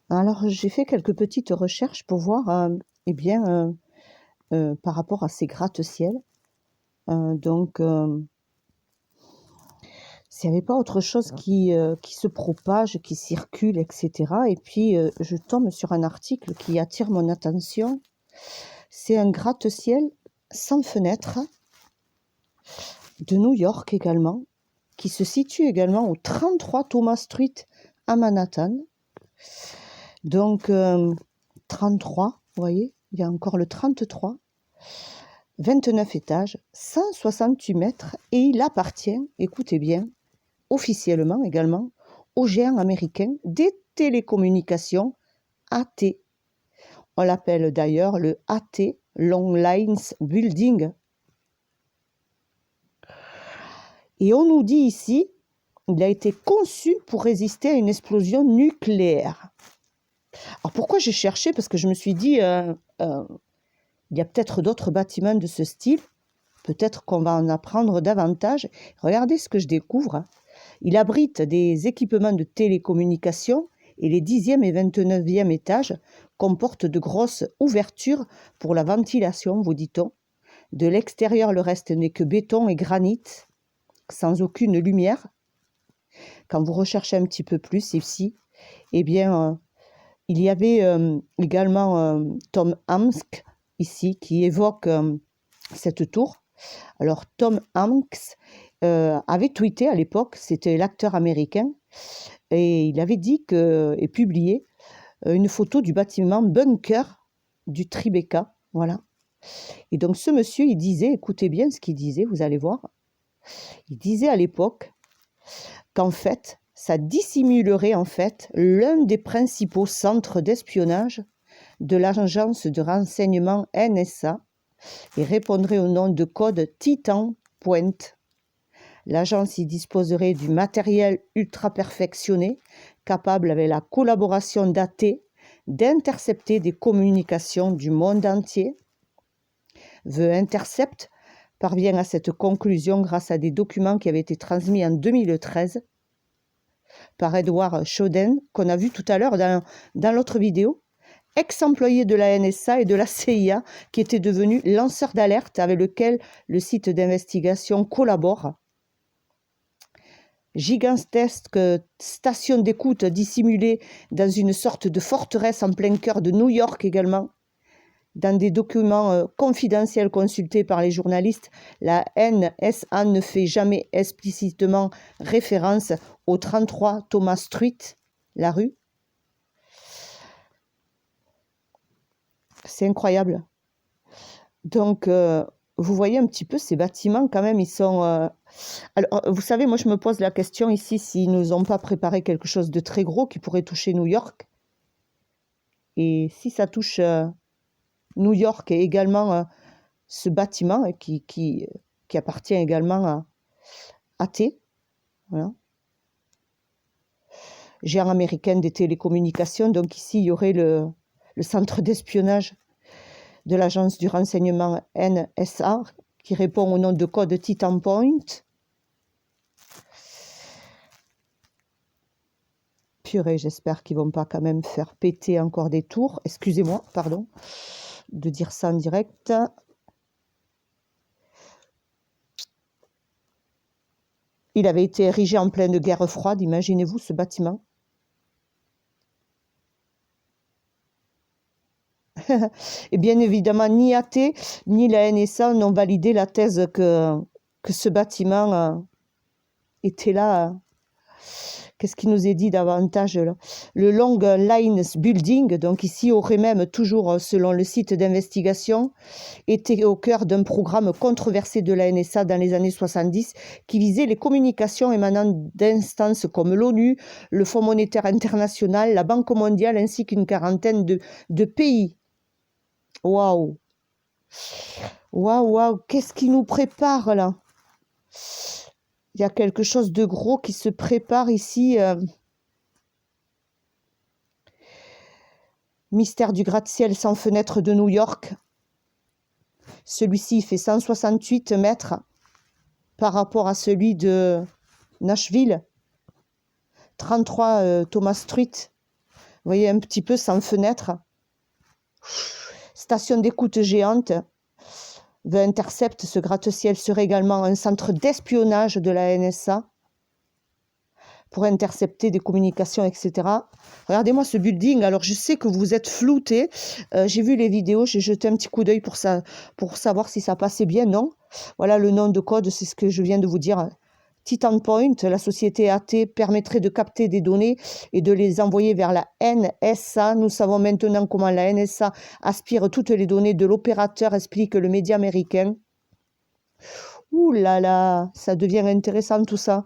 Alors, j'ai fait quelques petites recherches pour voir, eh bien, par rapport à ces gratte-ciel. Donc, s'il n'y avait pas autre chose qui se propage, qui circule, etc. Et puis, je tombe sur un article qui attire mon attention. C'est un gratte-ciel sans fenêtre de New York également, qui se situe également au 33 Thomas Street à Manhattan. Donc, 33, vous voyez, il y a encore le 33, 29 étages, 168 mètres, et il appartient, écoutez bien, officiellement également, au géant américain des télécommunications AT. On l'appelle d'ailleurs le AT, Long Lines Building. Et on nous dit ici, il a été conçu pour résister à une explosion nucléaire. Alors pourquoi j'ai cherché? Parce que je me suis dit, il y a peut-être d'autres bâtiments de ce style. Peut-être qu'on va en apprendre davantage. Regardez ce que je découvre. Il abrite des équipements de télécommunication et les 10e et 29e étages comportent de grosses ouvertures pour la ventilation, vous dit-on. De l'extérieur, le reste n'est que béton et granit, sans aucune lumière. Quand vous recherchez un petit peu plus ici, eh bien, il y avait également Tom Hanks ici qui évoque cette tour. Alors Tom Hanks avait tweeté à l'époque, c'était l'acteur américain, et il avait dit et publié une photo du bâtiment bunker du Tribeca, voilà. Et donc ce monsieur, il disait, écoutez bien ce qu'il disait, vous allez voir, il disait à l'époque qu'en fait, ça dissimulerait en fait l'un des principaux centres d'espionnage de l'agence de renseignement NSA et répondrait au nom de code Titan Point. L'agence y disposerait du matériel ultra perfectionné, capable avec la collaboration d'AT d'intercepter des communications du monde entier. The Intercept parvient à cette conclusion grâce à des documents qui avaient été transmis en 2013 par Edward Snowden, qu'on a vu tout à l'heure dans l'autre vidéo, ex-employé de la NSA et de la CIA, qui était devenu lanceur d'alerte avec lequel le site d'investigation collabore. Gigantesque station d'écoute dissimulée dans une sorte de forteresse en plein cœur de New York également. Dans des documents confidentiels consultés par les journalistes, la NSA ne fait jamais explicitement référence au 33 Thomas Street, la rue. C'est incroyable. Donc, vous voyez un petit peu ces bâtiments quand même, ils sont... Alors, vous savez, moi je me pose la question ici s'ils ne nous ont pas préparé quelque chose de très gros qui pourrait toucher New York. Et si ça touche New York et également ce bâtiment qui appartient également à AT, voilà. Géant américain des télécommunications, donc ici il y aurait le centre d'espionnage de l'agence du renseignement NSA qui répond au nom de code Titan Point. Purée, j'espère qu'ils ne vont pas quand même faire péter encore des tours. Excusez-moi, pardon, de dire ça en direct. Il avait été érigé en pleine guerre froide, imaginez-vous ce bâtiment. Et bien évidemment, ni AT ni la NSA n'ont validé la thèse que ce bâtiment était là. Qu'est-ce qui nous est dit davantage là? Le Long Lines Building, donc ici aurait même toujours, selon le site d'investigation, été au cœur d'un programme controversé de la NSA dans les années 70 qui visait les communications émanant d'instances comme l'ONU, le Fonds monétaire international, la Banque mondiale ainsi qu'une quarantaine de pays. Waouh! Waouh, waouh! Qu'est-ce qui nous prépare là? Il y a quelque chose de gros qui se prépare ici. Mystère du gratte-ciel sans fenêtre de New York. Celui-ci fait 168 mètres par rapport à celui de Nashville. 33 Thomas Street. Vous voyez, un petit peu sans fenêtre. Station d'écoute géante. The Intercept, ce gratte-ciel serait également un centre d'espionnage de la NSA pour intercepter des communications, etc. Regardez-moi ce building. Alors, je sais que vous êtes floutés. J'ai vu les vidéos, j'ai jeté un petit coup d'œil pour savoir si ça passait bien. Non. Voilà le nom de code, c'est ce que je viens de vous dire. Titan Point, la société AT, permettrait de capter des données et de les envoyer vers la NSA. Nous savons maintenant comment la NSA aspire toutes les données de l'opérateur, explique le média américain. Ouh là là, ça devient intéressant tout ça.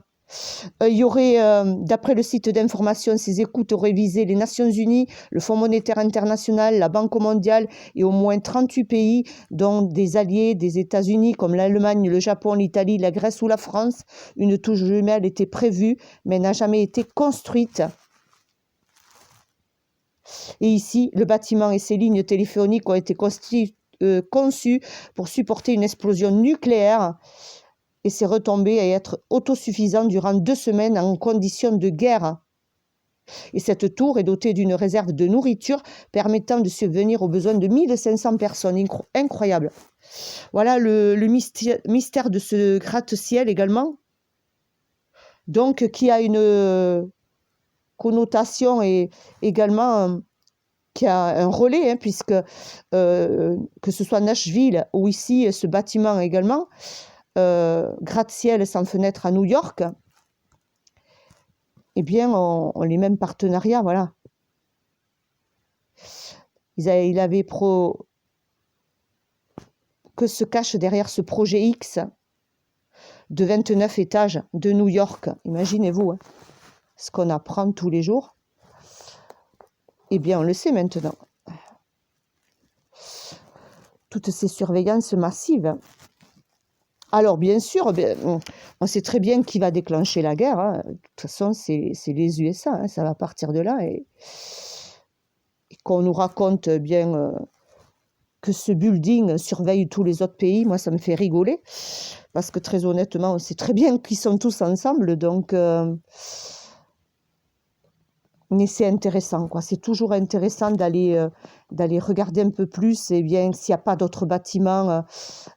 Il y aurait, d'après le site d'information, ces écoutes auraient visé les Nations Unies, le Fonds monétaire international, la Banque mondiale et au moins 38 pays, dont des alliés des États-Unis comme l'Allemagne, le Japon, l'Italie, la Grèce ou la France. Une touche jumelle était prévue, mais n'a jamais été construite. Et ici, le bâtiment et ses lignes téléphoniques ont été conçus pour supporter une explosion nucléaire et s'est retombé à être autosuffisant durant 2 semaines en conditions de guerre. Et cette tour est dotée d'une réserve de nourriture permettant de subvenir aux besoins de 1500 personnes. Incroyable. Voilà le mystère de ce gratte-ciel également. Donc, qui a une connotation et également qui a un relais, hein, puisque que ce soit Nashville ou ici, ce bâtiment également, gratte-ciel sans fenêtre à New York, eh bien, on les mêmes partenariats, voilà. Il avait que se cache derrière ce projet X de 29 étages de New York. Imaginez-vous, hein, ce qu'on apprend tous les jours. Eh bien, on le sait maintenant. Toutes ces surveillances massives. Alors, bien sûr, on sait très bien qui va déclencher la guerre. Hein. De toute façon, c'est les USA. Hein. Ça va partir de là. Et qu'on nous raconte bien que ce building surveille tous les autres pays, moi, ça me fait rigoler. Parce que très honnêtement, on sait très bien qu'ils sont tous ensemble. Donc, mais c'est intéressant, quoi. C'est toujours intéressant d'aller regarder un peu plus. Et bien, s'il n'y a pas d'autres bâtiments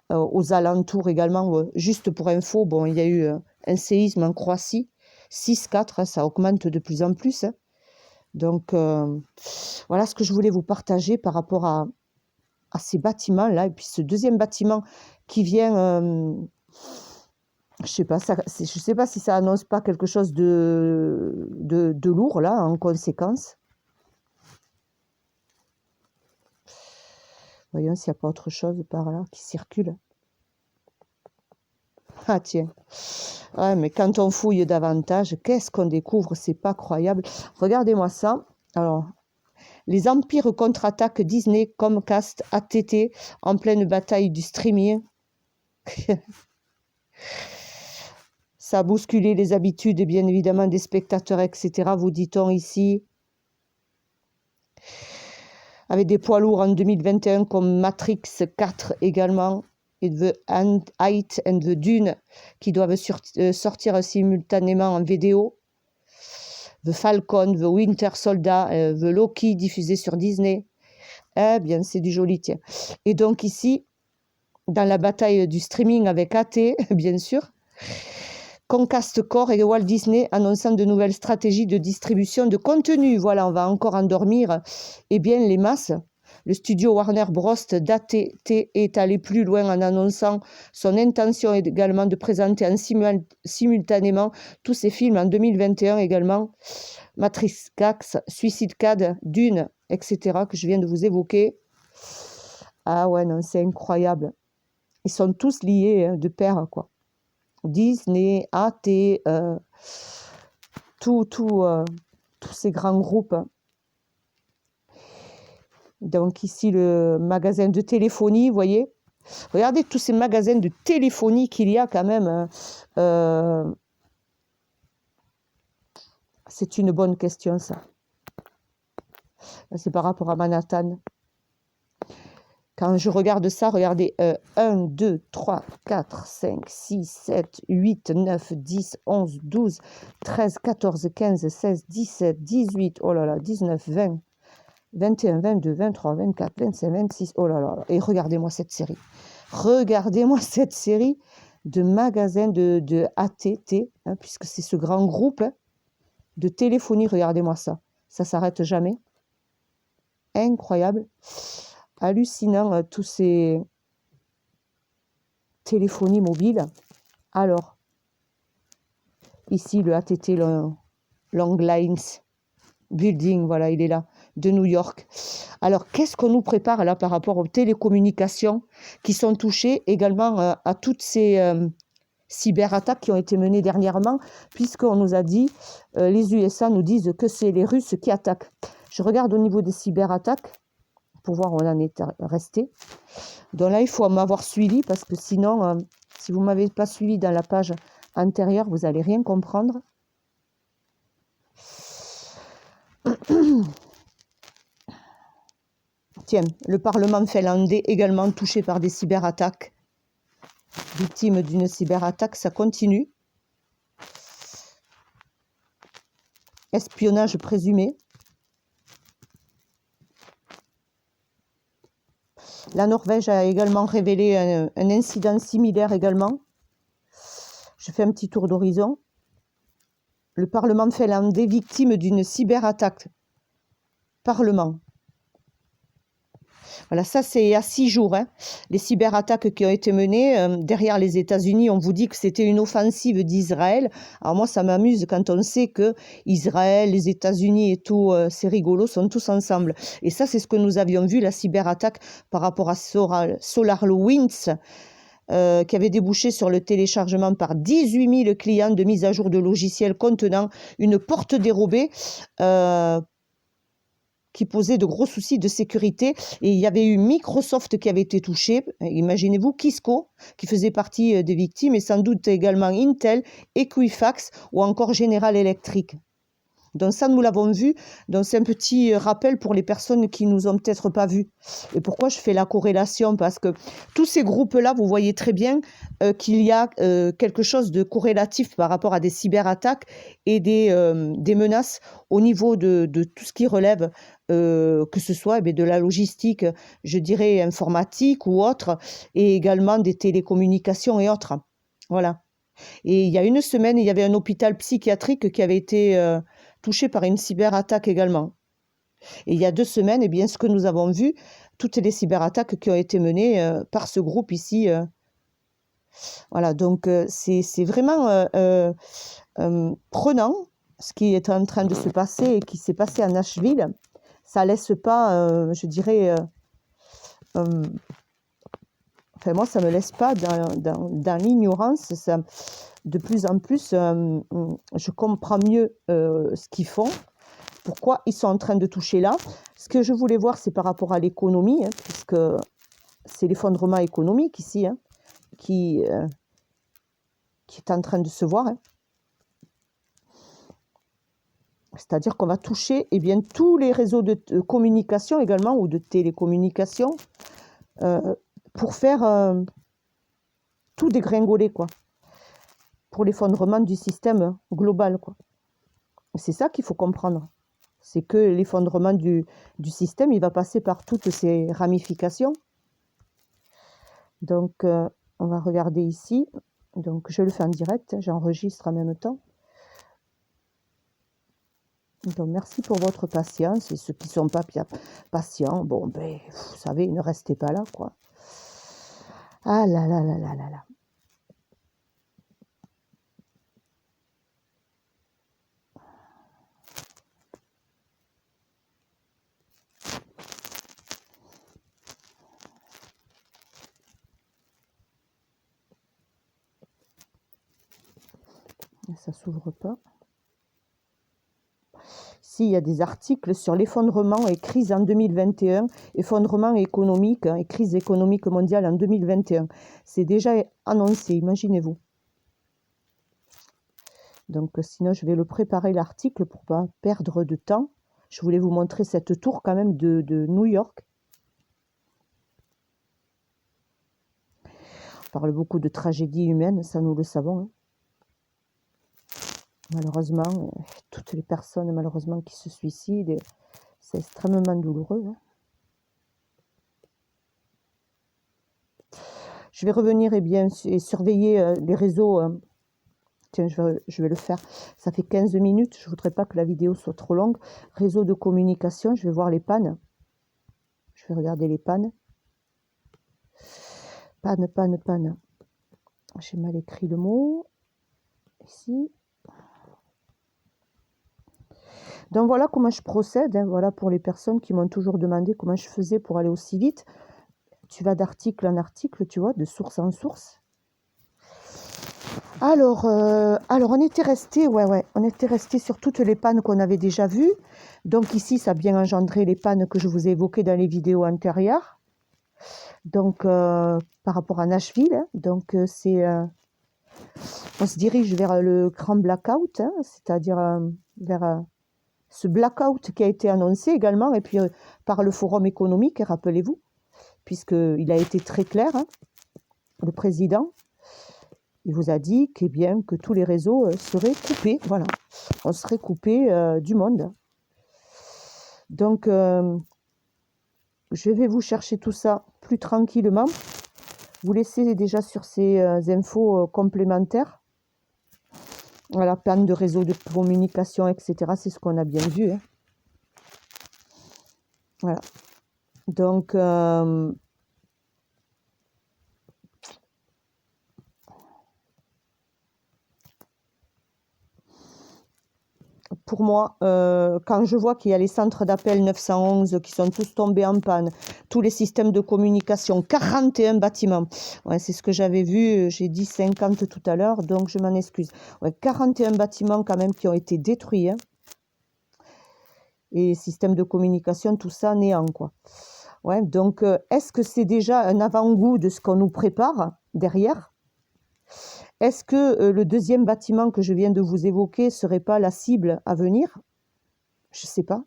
aux alentours également. Juste pour info, bon, il y a eu un séisme en Croatie, 6,4, hein, ça augmente de plus en plus. Hein. Donc, voilà ce que je voulais vous partager par rapport à ces bâtiments-là. Et puis ce deuxième bâtiment qui vient, je sais pas, je sais pas si ça annonce pas quelque chose de lourd, là, en conséquence. Voyons s'il n'y a pas autre chose par là qui circule. Ah tiens, ouais, mais quand on fouille davantage, qu'est-ce qu'on découvre? C'est pas croyable. Regardez-moi ça. Alors, les empires contre-attaquent Disney, Comcast, AT&T en pleine bataille du streaming. Ça a bousculé les habitudes, bien évidemment, des spectateurs, etc. Vous dit-on ici. Avec des poids lourds en 2021 comme Matrix 4 également. Et The Height and the Dune qui doivent sortir simultanément en vidéo. The Falcon, The Winter Soldier, The Loki diffusé sur Disney. Eh bien, c'est du joli, tiens. Et donc ici, dans la bataille du streaming avec AT, bien sûr, Comcast Core et Walt Disney annonçant de nouvelles stratégies de distribution de contenu. Voilà, on va encore endormir bien les masses. Le studio Warner Bros. d'AT&T est allé plus loin en annonçant son intention également de présenter simultanément tous ses films en 2021 également. Matrix 4, Suicide Squad, Dune, etc. que je viens de vous évoquer. Ah ouais, non, c'est incroyable. Ils sont tous liés hein, de pair, quoi. Disney, AT, tous ces grands groupes. Donc ici, le magasin de téléphonie, vous voyez. Regardez tous ces magasins de téléphonie qu'il y a quand même. C'est une bonne question, ça. C'est par rapport à Manhattan. Quand je regarde ça, regardez, 1, 2, 3, 4, 5, 6, 7, 8, 9, 10, 11, 12, 13, 14, 15, 16, 17, 18, oh là là, 19, 20, 21, 22, 23, 24, 25, 26, oh là là. Et regardez-moi cette série. Regardez-moi cette série de magasins de ATT, hein, puisque c'est ce grand groupe hein, de téléphonie. Regardez-moi ça. Ça ne s'arrête jamais. Incroyable. Hallucinant, tous ces téléphonies mobiles. Alors, ici, le ATT, le Long Lines Building, voilà, il est là, de New York. Alors, qu'est-ce qu'on nous prépare là par rapport aux télécommunications qui sont touchées également à toutes ces cyberattaques qui ont été menées dernièrement, puisqu'on nous a dit, les USA nous disent que c'est les Russes qui attaquent. Je regarde au niveau des cyberattaques, pour voir où on en est resté. Donc là, il faut m'avoir suivi, parce que sinon, si vous ne m'avez pas suivi dans la page antérieure, vous n'allez rien comprendre. Tiens, le Parlement finlandais également touché par des cyberattaques. Victime d'une cyberattaque, ça continue. Espionnage présumé. La Norvège a également révélé un incident similaire également. Je fais un petit tour d'horizon. Le Parlement finlandais victime d'une cyberattaque. Parlement. Voilà, ça c'est à 6 jours. Hein. Les cyberattaques qui ont été menées derrière les États-Unis, on vous dit que c'était une offensive d'Israël. Alors moi, ça m'amuse quand on sait que Israël, les États-Unis et tout, c'est rigolo, sont tous ensemble. Et ça, c'est ce que nous avions vu, la cyberattaque par rapport à SolarWinds, qui avait débouché sur le téléchargement par 18 000 clients de mise à jour de logiciels contenant une porte dérobée qui posait de gros soucis de sécurité. Et il y avait eu Microsoft qui avait été touché. Imaginez-vous, Kisco, qui faisait partie des victimes, et sans doute également Intel, Equifax ou encore General Electric. Donc ça, nous l'avons vu. Donc c'est un petit rappel pour les personnes qui nous ont peut-être pas vus. Et pourquoi je fais la corrélation? Parce que tous ces groupes-là, vous voyez très bien qu'il y a quelque chose de corrélatif par rapport à des cyberattaques et des menaces au niveau de tout ce qui relève, que ce soit de la logistique, je dirais informatique ou autre, et également des télécommunications et autres. Voilà. Et il y a une semaine, il y avait un hôpital psychiatrique qui avait été touché par une cyberattaque également. Et il y a 2 semaines, eh bien, ce que nous avons vu, toutes les cyberattaques qui ont été menées par ce groupe ici. Voilà, donc c'est vraiment prenant ce qui est en train de se passer et qui s'est passé à Nashville. Ça ne laisse pas, je dirais... Enfin, moi, ça ne me laisse pas dans l'ignorance. De plus en plus, je comprends mieux ce qu'ils font, pourquoi ils sont en train de toucher là. Ce que je voulais voir, c'est par rapport à l'économie, hein, puisque c'est l'effondrement économique ici hein, qui est en train de se voir. Hein. C'est-à-dire qu'on va toucher eh bien, tous les réseaux de communication également, ou de télécommunication, pour faire tout dégringoler, quoi. Pour l'effondrement du système global, quoi. C'est ça qu'il faut comprendre. C'est que l'effondrement du système, il va passer par toutes ces ramifications. Donc, on va regarder ici. Donc, je le fais en direct, j'enregistre en même temps. Donc, merci pour votre patience. Et ceux qui ne sont pas patients, bon, ben, vous savez, ne restez pas là, quoi. Ah là là là là là là. Ça s'ouvre pas. Ici, il y a des articles sur l'effondrement et crise en 2021, effondrement économique et crise économique mondiale en 2021. C'est déjà annoncé, imaginez-vous. Donc, sinon, je vais le préparer l'article pour ne pas perdre de temps. Je voulais vous montrer cette tour quand même de New York. On parle beaucoup de tragédies humaines, ça nous le savons. Hein. Malheureusement, toutes les personnes malheureusement qui se suicident, c'est extrêmement douloureux. Hein. Je vais revenir et surveiller les réseaux. Tiens, je vais le faire. Ça fait 15 minutes, je ne voudrais pas que la vidéo soit trop longue. Réseau de communication, je vais voir les pannes. Je vais regarder les pannes. Panne. J'ai mal écrit le mot. Ici. Donc voilà comment je procède. Hein, voilà pour les personnes qui m'ont toujours demandé comment je faisais pour aller aussi vite. Tu vas d'article en article, tu vois, de source en source. Alors on était resté, on était resté sur toutes les pannes qu'on avait déjà vues. Donc ici, ça a bien engendré les pannes que je vous ai évoquées dans les vidéos antérieures. Donc par rapport à Nashville, hein, donc on se dirige vers le grand blackout, hein, c'est-à-dire vers ce blackout qui a été annoncé également, et puis par le Forum économique, rappelez-vous, puisqu'il a été très clair, hein, le président, il vous a dit que tous les réseaux seraient coupés, voilà, on serait coupé du monde. Donc, je vais vous chercher tout ça plus tranquillement, vous laisser déjà sur ces infos complémentaires. Voilà, panne de réseau de communication, etc. C'est ce qu'on a bien vu. Hein. Voilà. Donc, pour moi, quand je vois qu'il y a les centres d'appel 911 qui sont tous tombés en panne, tous les systèmes de communication, 41 bâtiments, ouais, c'est ce que j'avais vu, j'ai dit 50 tout à l'heure, donc je m'en excuse. Ouais, 41 bâtiments quand même qui ont été détruits, hein. Et systèmes de communication, tout ça néant, quoi. Ouais, donc, est-ce que c'est déjà un avant-goût de ce qu'on nous prépare derrière ? Est-ce que le deuxième bâtiment que je viens de vous évoquer ne serait pas la cible à venir? Je ne sais pas.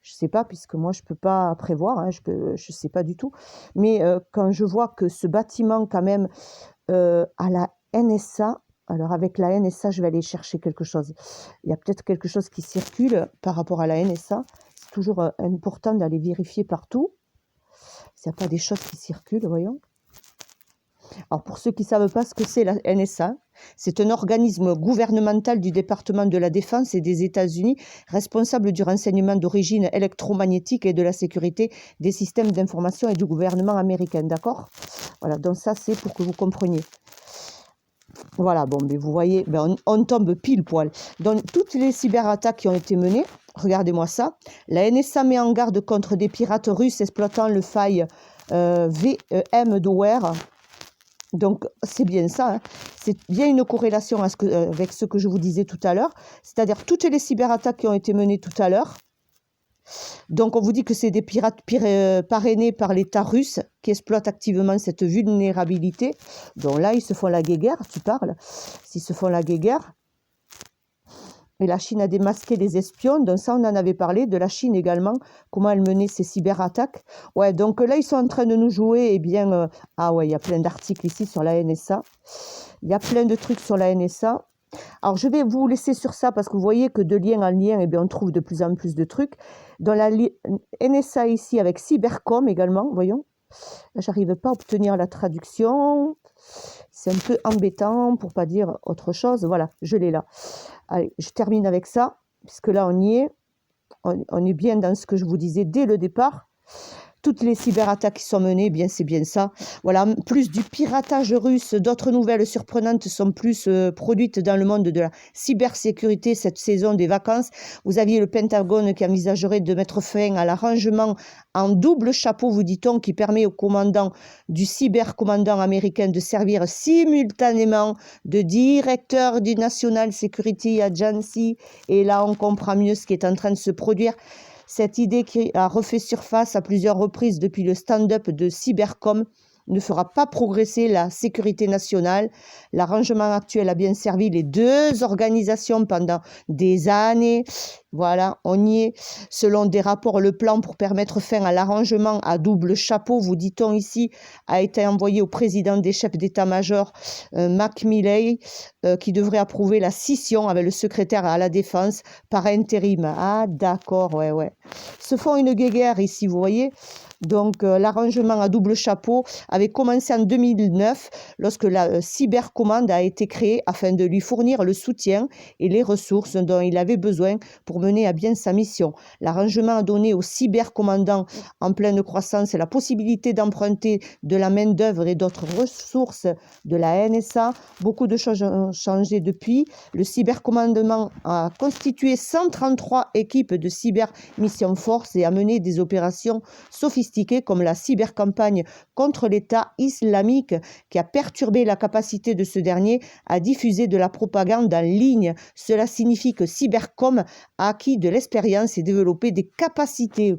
Je ne sais pas, puisque moi, je ne peux pas prévoir, hein, je ne sais pas du tout. Mais quand je vois que ce bâtiment, quand même, à la NSA, alors avec la NSA, je vais aller chercher quelque chose. Il y a peut-être quelque chose qui circule par rapport à la NSA. C'est toujours important d'aller vérifier partout. S'il n'y a pas des choses qui circulent, voyons. Alors pour ceux qui ne savent pas ce que c'est la NSA, c'est un organisme gouvernemental du département de la Défense et des États-Unis responsable du renseignement d'origine électromagnétique et de la sécurité des systèmes d'information et du gouvernement américain, d'accord? Voilà, donc ça c'est pour que vous compreniez. Voilà, bon, mais vous voyez, on tombe pile poil. Donc toutes les cyberattaques qui ont été menées, regardez-moi ça, la NSA met en garde contre des pirates russes exploitant le faille VMware. Donc, c'est bien ça, hein. C'est bien une corrélation avec ce que je vous disais tout à l'heure, c'est-à-dire toutes les cyberattaques qui ont été menées tout à l'heure. Donc, on vous dit que c'est des pirates parrainés par l'État russe qui exploitent activement cette vulnérabilité. Donc là, ils se font la guéguerre, tu parles, s'ils se font la guéguerre. Et la Chine a démasqué les espions, donc ça on en avait parlé, de la Chine également, comment elle menait ses cyberattaques. Ouais, donc là ils sont en train de nous jouer, eh bien, ah ouais, il y a plein d'articles ici sur la NSA, il y a plein de trucs sur la NSA. Alors je vais vous laisser sur ça parce que vous voyez que de lien en lien, eh bien, on trouve de plus en plus de trucs. Dans la NSA ici avec Cybercom également, voyons, là j'arrive pas à obtenir la traduction, c'est un peu embêtant pour pas dire autre chose, voilà, je l'ai là. Allez, je termine avec ça, puisque là, on y est. On est bien dans ce que je vous disais dès le départ. Toutes les cyberattaques qui sont menées, bien c'est bien ça. Voilà, plus du piratage russe, d'autres nouvelles surprenantes sont plus produites dans le monde de la cybersécurité cette saison des vacances. Vous aviez le Pentagone qui envisagerait de mettre fin à l'arrangement en double chapeau, vous dit-on, qui permet au commandant du cybercommandant américain de servir simultanément de directeur du National Security Agency. Et là, on comprend mieux ce qui est en train de se produire. Cette idée qui a refait surface à plusieurs reprises depuis le stand-up de Cybercom ne fera pas progresser la sécurité nationale. L'arrangement actuel a bien servi les deux organisations pendant des années. Voilà, on y est. Selon des rapports, le plan pour permettre fin à l'arrangement à double chapeau, vous dit-on ici, a été envoyé au président des chefs d'état-major, Mac Milley, qui devrait approuver la scission avec le secrétaire à la Défense par intérim. Ah, d'accord, ouais. Ils se font une guéguerre ici, vous voyez. Donc, l'arrangement à double chapeau avait commencé en 2009 lorsque la cybercommande a été créée afin de lui fournir le soutien et les ressources dont il avait besoin pour mener à bien sa mission. L'arrangement a donné au cybercommandant en pleine croissance la possibilité d'emprunter de la main-d'œuvre et d'autres ressources de la NSA. Beaucoup de choses ont changé depuis. Le cybercommandement a constitué 133 équipes de cyber mission force et a mené des opérations sophistiquées comme la cybercampagne contre l'État islamique qui a perturbé la capacité de ce dernier à diffuser de la propagande en ligne. Cela signifie que Cybercom a acquis de l'expérience et développé des capacités.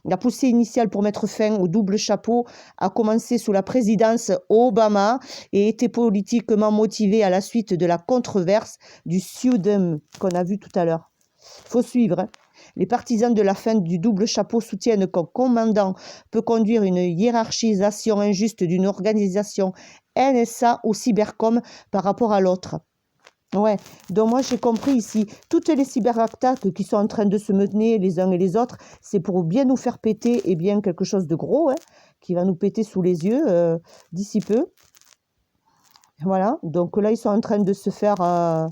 La poussée initiale pour mettre fin au double chapeau a commencé sous la présidence Obama et était politiquement motivée à la suite de la controverse du Sudem qu'on a vu tout à l'heure. Il faut suivre. Les partisans de la fin du double chapeau soutiennent qu'un commandant peut conduire une hiérarchisation injuste d'une organisation NSA ou Cybercom par rapport à l'autre. Ouais, donc moi j'ai compris ici, toutes les cyberattaques qui sont en train de se mener les uns et les autres, c'est pour bien nous faire péter, et bien quelque chose de gros, qui va nous péter sous les yeux d'ici peu. Voilà, donc là ils sont en train de se faire...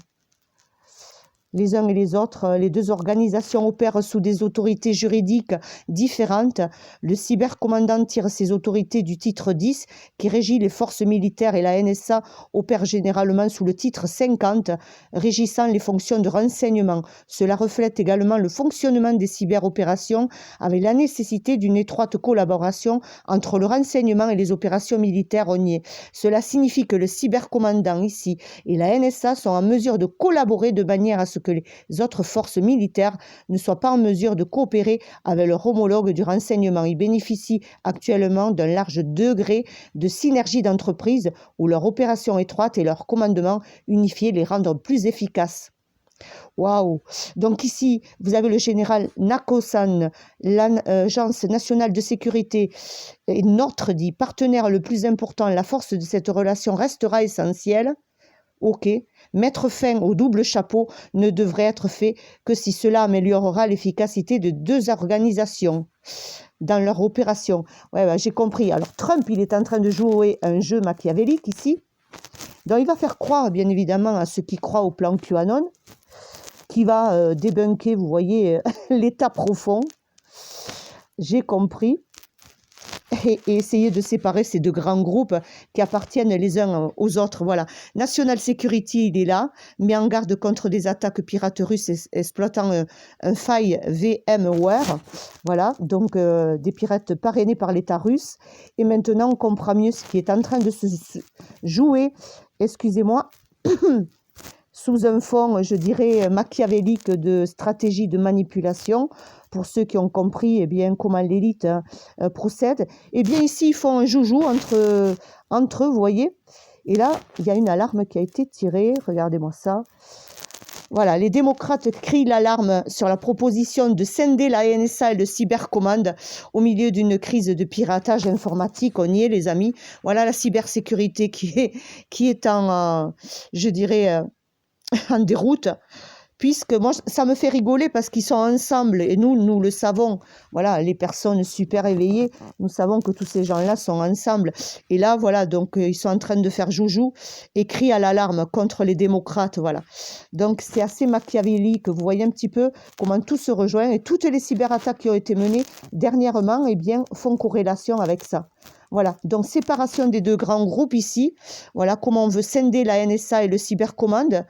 les uns et les autres, les deux organisations opèrent sous des autorités juridiques différentes. Le cybercommandant tire ses autorités du titre 10 qui régit les forces militaires et la NSA opère généralement sous le titre 50 régissant les fonctions de renseignement. Cela reflète également le fonctionnement des cyberopérations avec la nécessité d'une étroite collaboration entre le renseignement et les opérations militaires. On y est. Cela signifie que le cybercommandant ici et la NSA sont en mesure de collaborer de manière à ce que les autres forces militaires ne soient pas en mesure de coopérer avec leur homologue du renseignement. Ils bénéficient actuellement d'un large degré de synergie d'entreprise où leur opération étroite et leur commandement unifié les rendent plus efficaces. Waouh! Donc ici, vous avez le général Nakosan, l'Agence nationale de sécurité, et notre dit partenaire le plus important. La force de cette relation restera essentielle. Ok, mettre fin au double chapeau ne devrait être fait que si cela améliorera l'efficacité de deux organisations dans leur opération. Ouais, j'ai compris. Alors Trump, il est en train de jouer un jeu machiavélique ici. Donc il va faire croire, bien évidemment, à ceux qui croient au plan QAnon, qui va débunker, vous voyez, l'état profond. J'ai compris. Et essayer de séparer ces deux grands groupes qui appartiennent les uns aux autres. Voilà. National Security, il est là, met en garde contre des attaques pirates russes exploitant un faille VMware. Voilà, donc des pirates parrainés par l'État russe. Et maintenant, on comprend mieux ce qui est en train de se jouer, excusez-moi, sous un fond, je dirais, machiavélique de stratégie de manipulation. Pour ceux qui ont compris comment l'élite procède. Et bien ici, ils font un joujou entre eux, vous voyez. Et là, il y a une alarme qui a été tirée. Regardez-moi ça. Voilà, les démocrates crient l'alarme sur la proposition de scinder la NSA et le cybercommande au milieu d'une crise de piratage informatique. On y est, les amis. Voilà la cybersécurité qui est en, je dirais, en déroute. Puisque moi, ça me fait rigoler parce qu'ils sont ensemble et nous le savons. Voilà, les personnes super éveillées, nous savons que tous ces gens-là sont ensemble. Et là, voilà, donc ils sont en train de faire joujou et crient à l'alarme contre les démocrates, voilà. Donc c'est assez machiavélique. Vous voyez un petit peu comment tout se rejoint et toutes les cyberattaques qui ont été menées dernièrement, font corrélation avec ça. Voilà, donc séparation des deux grands groupes ici. Voilà comment on veut scinder la NSA et le cybercommande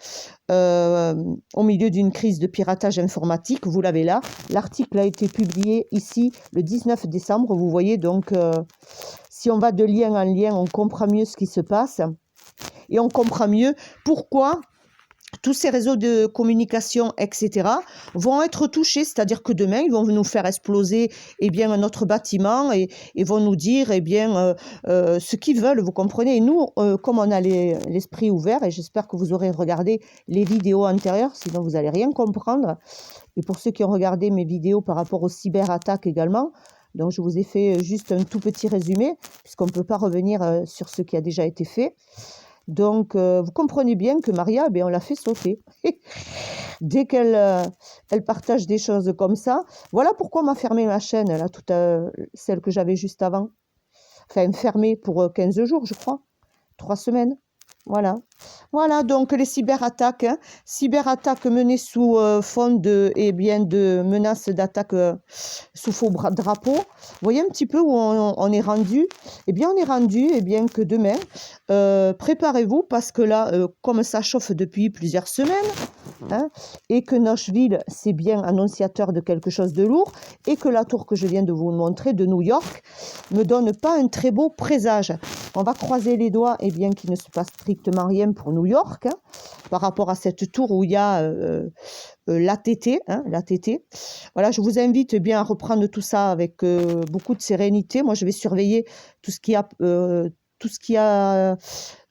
au milieu d'une crise de piratage informatique. Vous l'avez là. L'article a été publié ici le 19 décembre. Vous voyez donc, si on va de lien en lien, on comprend mieux ce qui se passe. Et on comprend mieux pourquoi tous ces réseaux de communication, etc., vont être touchés. C'est-à-dire que demain, ils vont nous faire exploser notre bâtiment et vont nous dire ce qu'ils veulent, vous comprenez. Et nous, comme on a l'esprit ouvert, et j'espère que vous aurez regardé les vidéos antérieures, sinon vous n'allez rien comprendre. Et pour ceux qui ont regardé mes vidéos par rapport aux cyberattaques également, donc je vous ai fait juste un tout petit résumé, puisqu'on ne peut pas revenir sur ce qui a déjà été fait. Donc, vous comprenez bien que Maria, on l'a fait sauter. Dès qu'elle elle partage des choses comme ça, voilà pourquoi on m'a fermé ma chaîne, là, celle que j'avais juste avant. Enfin, fermée pour 15 jours, je crois. 3 semaines. Voilà. Voilà, donc les cyberattaques. Cyberattaques menées sous fond de menaces d'attaque sous faux drapeau. Vous voyez un petit peu où on est rendu. On est rendu que demain, préparez-vous parce que là, comme ça chauffe depuis plusieurs semaines, et que Nashville, c'est bien annonciateur de quelque chose de lourd, et que la tour que je viens de vous montrer de New York me donne pas un très beau présage. On va croiser les doigts qu'il ne se passe strictement rien pour New York, par rapport à cette tour où il y a l'ATT. Voilà, je vous invite à reprendre tout ça avec beaucoup de sérénité. Moi, je vais surveiller tout ce qui a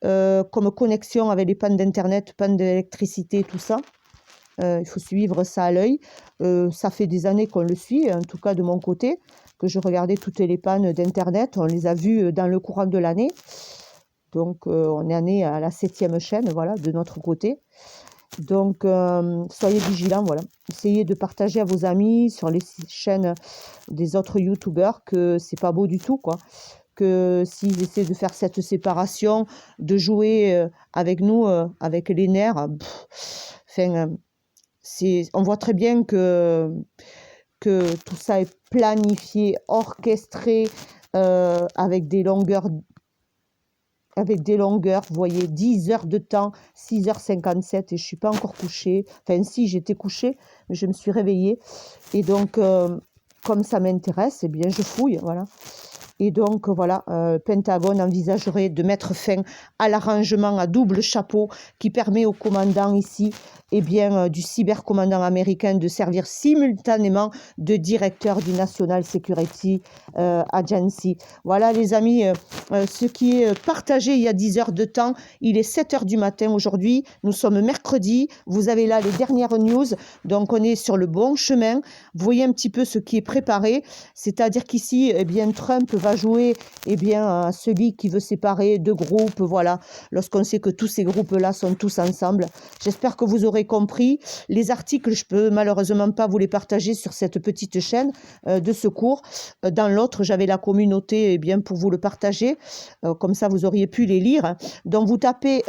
comme connexion avec les pannes d'internet, pannes d'électricité, tout ça. Il faut suivre ça à l'œil. Ça fait des années qu'on le suit, en tout cas de mon côté, que je regardais toutes les pannes d'internet. On les a vues dans le courant de l'année. Donc on est né à la 7e chaîne, voilà, de notre côté. Donc soyez vigilants, voilà. Essayez de partager à vos amis sur les chaînes des autres youtubeurs que c'est pas beau du tout, quoi. Que s'ils essaient de faire cette séparation, de jouer avec nous, avec les nerfs, on voit très bien que tout ça est planifié, orchestré, avec des longueurs, vous voyez, 10 heures de temps, 6h57, et je ne suis pas encore couchée. Enfin, si, j'étais couchée, mais je me suis réveillée. Et donc, comme ça m'intéresse, je fouille, voilà. Et donc, voilà, Pentagone envisagerait de mettre fin à l'arrangement à double chapeau qui permet au commandant ici, du cybercommandant américain de servir simultanément de directeur du National Security Agency. Voilà, les amis, ce qui est partagé il y a 10 heures de temps, il est 7 heures du matin aujourd'hui. Nous sommes mercredi. Vous avez là les dernières news. Donc, on est sur le bon chemin. Vous voyez un petit peu ce qui est préparé. C'est-à-dire qu'ici, Trump va jouer à celui qui veut séparer deux groupes, voilà, lorsqu'on sait que tous ces groupes-là sont tous ensemble. J'espère que vous aurez compris. Les articles, je peux malheureusement pas vous les partager sur cette petite chaîne de secours. Dans l'autre, j'avais la communauté pour vous le partager. Comme ça, vous auriez pu les lire. Donc, vous tapez...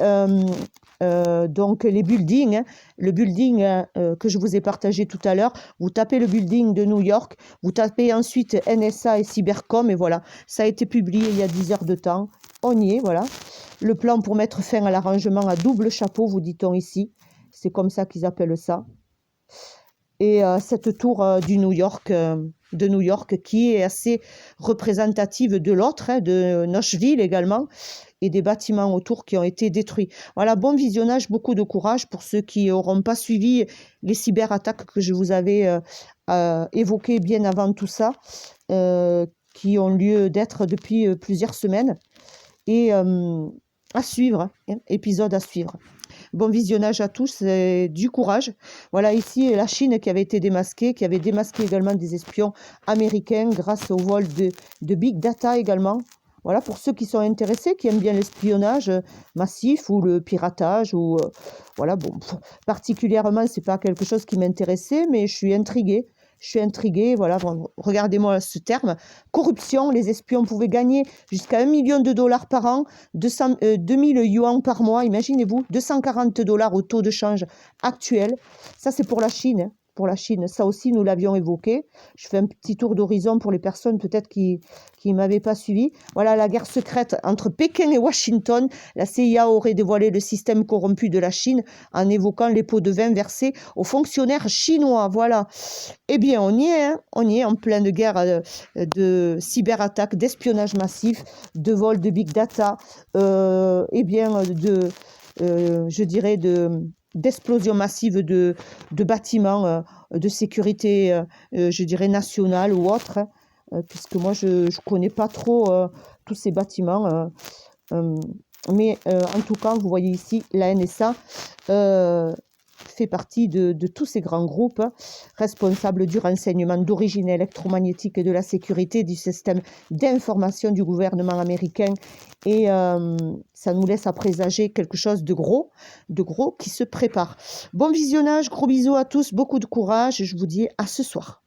donc les buildings, le building que je vous ai partagé tout à l'heure, vous tapez le building de New York, vous tapez ensuite NSA et Cybercom, et voilà, ça a été publié il y a 10 heures de temps, on y est, voilà. Le plan pour mettre fin à l'arrangement à double chapeau, vous dit-on ici, c'est comme ça qu'ils appellent ça. Et cette tour de New York qui est assez représentative de l'autre, de Nashville également, et des bâtiments autour qui ont été détruits. Voilà, bon visionnage, beaucoup de courage pour ceux qui n'auront pas suivi les cyberattaques que je vous avais évoquées bien avant tout ça, qui ont lieu d'être depuis plusieurs semaines. Et à suivre, épisode à suivre. Bon visionnage à tous et du courage. Voilà, ici la Chine qui avait été démasquée, qui avait démasqué également des espions américains grâce au vol de Big Data également. Voilà, pour ceux qui sont intéressés, qui aiment bien l'espionnage massif ou le piratage. Voilà, bon, particulièrement, ce n'est pas quelque chose qui m'intéressait, mais je suis intriguée. Voilà, regardez-moi ce terme. Corruption, les espions pouvaient gagner jusqu'à 1 million de dollars par an, 2000 yuan par mois, imaginez-vous, 240 dollars au taux de change actuel. Ça, c'est pour la Chine, hein. Pour la Chine, ça aussi, nous l'avions évoqué. Je fais un petit tour d'horizon pour les personnes peut-être qui ne m'avaient pas suivi. Voilà, la guerre secrète entre Pékin et Washington. La CIA aurait dévoilé le système corrompu de la Chine en évoquant les pots de vin versés aux fonctionnaires chinois. Voilà. Eh bien, on y est, hein. On y est en pleine guerre de cyberattaques, d'espionnage massif, de vol de big data, je dirais d'explosion massive de bâtiments de sécurité, je dirais, nationale ou autre, puisque moi, je ne connais pas trop tous ces bâtiments. Mais en tout cas, vous voyez ici, la NSA fait partie de tous ces grands groupes responsables du renseignement d'origine électromagnétique et de la sécurité du système d'information du gouvernement américain. Et ça nous laisse à présager quelque chose de gros qui se prépare. Bon visionnage, gros bisous à tous, beaucoup de courage et je vous dis à ce soir.